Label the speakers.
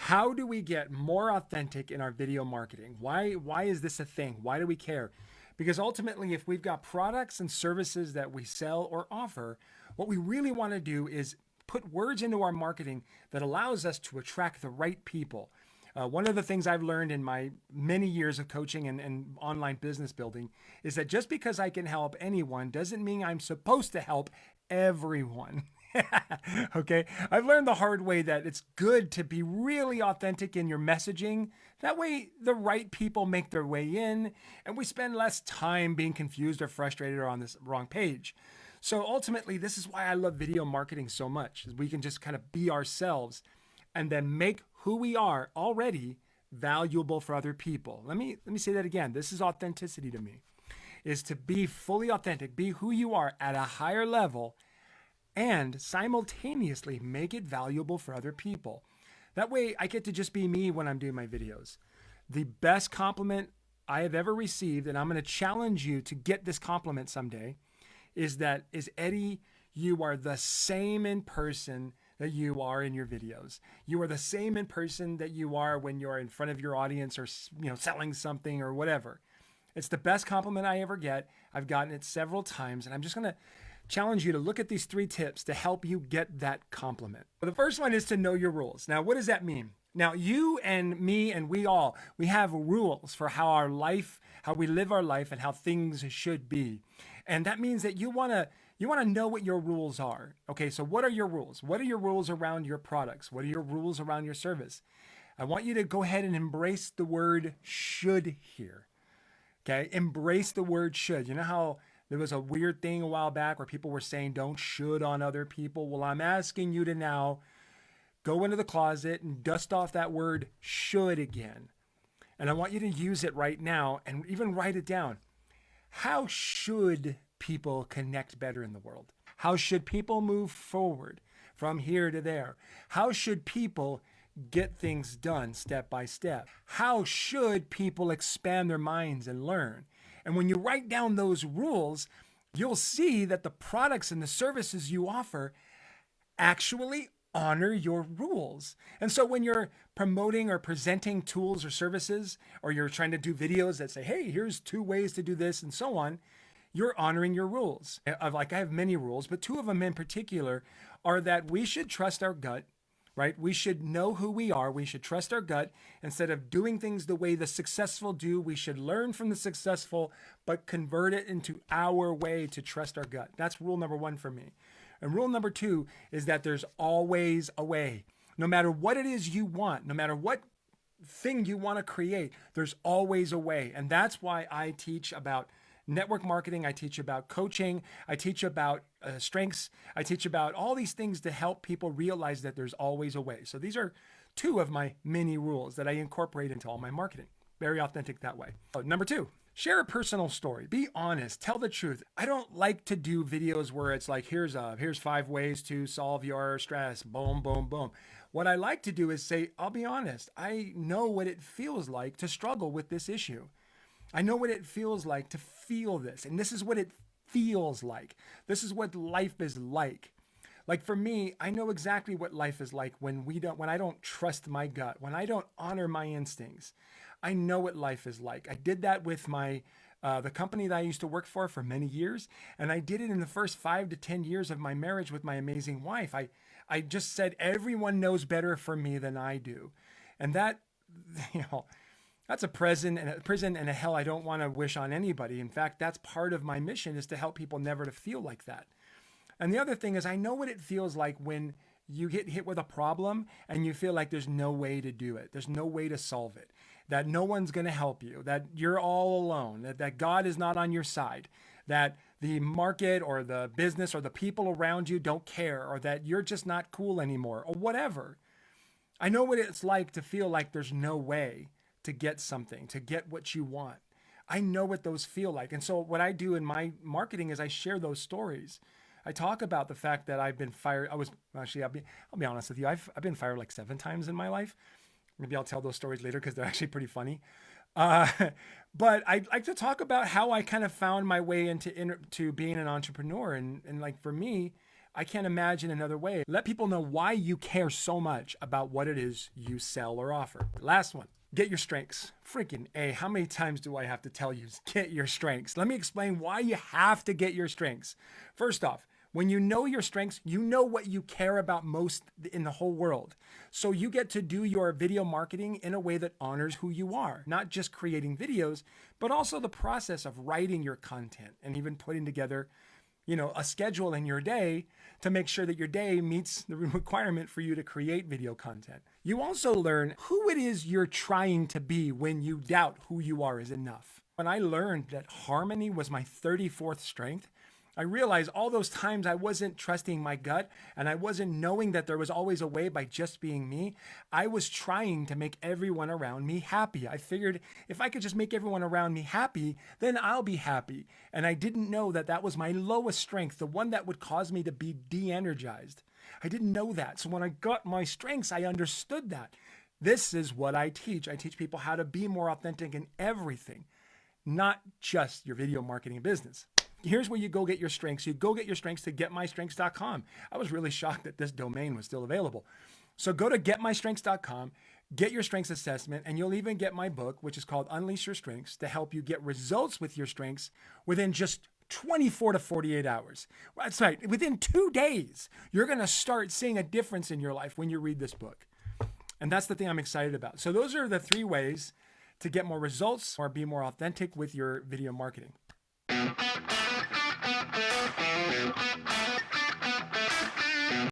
Speaker 1: How do we get more authentic in our video marketing? Why is this a thing? Why do we care? Because ultimately, if we've got products and services that we sell or offer, what we really want to do is put words into our marketing that allows us to attract the right people. One of the things I've learned in my many years of coaching and online business building is that just because I can help anyone doesn't mean I'm supposed to help everyone. Okay. I've learned the hard way that it's good to be really authentic in your messaging. That way, the right people make their way in and we spend less time being confused or frustrated or on this wrong page. So ultimately, this is why I love video marketing so much, is we can just kind of be ourselves and then make who we are already valuable for other people. Let me say that again. This is authenticity to me, is to be fully authentic, be who you are at a higher level and simultaneously make it valuable for other people. That way I get to just be me when I'm doing my videos. The best compliment I have ever received, and I'm going to challenge you to get this compliment someday, is Eddie, you are the same in person that you are in your videos. You are the same in person that you are when you're in front of your audience or selling something or whatever. It's the best compliment I ever get. I've gotten it several times, and I'm just going to challenge you to look at these 3 tips to help you get that compliment. The first one is to know your rules. Now, what does that mean? Now, you and me and we have rules for how we live our life and how things should be. And that means that you want to know what your rules are. Okay, so what are your rules? What are your rules around your products? What are your rules around your service? I want you to go ahead and embrace the word should here. Okay, embrace the word should. You know how there was a weird thing a while back where people were saying don't should on other people? Well, I'm asking you to now go into the closet and dust off that word should again. And I want you to use it right now and even write it down. How should people connect better in the world? How should people move forward from here to there? How should people get things done step by step? How should people expand their minds and learn? And when you write down those rules, you'll see that the products and the services you offer actually honor your rules. And so when you're promoting or presenting tools or services, or you're trying to do videos that say, hey, here's 2 ways to do this and so on, you're honoring your rules. I have many rules, but 2 of them in particular are that we should trust our gut, right? We should know who we are. We should trust our gut. Instead of doing things the way the successful do, we should learn from the successful, but convert it into our way to trust our gut. That's rule number 1 for me. And rule number 2 is that there's always a way. No matter what it is you want, no matter what thing you want to create, there's always a way. And that's why I teach about network marketing. I teach about coaching. I teach about strengths. I teach about all these things to help people realize that there's always a way. So these are 2 of my many rules that I incorporate into all my marketing. Very authentic that way. Number 2, share a personal story. Be honest. Tell the truth. I don't like to do videos where it's like, here's 5 ways to solve your stress. Boom, boom, boom. What I like to do is say, I'll be honest. I know what it feels like to struggle with this issue. I know what it feels like to feel this. And this is what it feels like. This is what life is like. Like for me, I know exactly what life is like when I don't trust my gut, when I don't honor my instincts. I know what life is like. I did that with the company that I used to work for many years. And I did it in the first 5 to 10 years of my marriage with my amazing wife. I just said, everyone knows better for me than I do. And that, that's a prison and a hell I don't want to wish on anybody. In fact, that's part of my mission, is to help people never to feel like that. And the other thing is, I know what it feels like when you get hit with a problem and you feel like there's no way to do it. There's no way to solve it, that no one's going to help you, that you're all alone, that God is not on your side, that the market or the business or the people around you don't care, or that you're just not cool anymore, or whatever. I know what it's like to feel like there's no way to get something, to get what you want. I know what those feel like. And so what I do in my marketing is I share those stories. I talk about the fact that I've been fired. I'll be honest with you. I've been fired like 7 times in my life. Maybe I'll tell those stories later because they're actually pretty funny. But I'd like to talk about how I kind of found my way into being an entrepreneur. And like for me, I can't imagine another way. Let people know why you care so much about what it is you sell or offer. Last one. Get your strengths. Freaking A, how many times do I have to tell you, get your strengths? Let me explain why you have to get your strengths. First off, when you know your strengths, you know what you care about most in the whole world. So you get to do your video marketing in a way that honors who you are, not just creating videos, but also the process of writing your content and even putting together, a schedule in your day to make sure that your day meets the requirement for you to create video content. You also learn who it is you're trying to be when you doubt who you are is enough. When I learned that harmony was my 34th strength, I realized all those times I wasn't trusting my gut and I wasn't knowing that there was always a way by just being me. I was trying to make everyone around me happy. I figured if I could just make everyone around me happy, then I'll be happy. And I didn't know that that was my lowest strength, the one that would cause me to be de-energized. I didn't know that. So when I got my strengths, I understood that. This is what I teach. I teach people how to be more authentic in everything, not just your video marketing business. Here's where you go get your strengths. You go get your strengths to getmystrengths.com. I was really shocked that this domain was still available. So go to getmystrengths.com, get your strengths assessment, and you'll even get my book, which is called Unleash Your Strengths, to help you get results with your strengths within just 24 to 48 hours. That's right. Within 2 days, you're going to start seeing a difference in your life when you read this book. And that's the thing I'm excited about. So those are the 3 ways to get more results or be more authentic with your video marketing.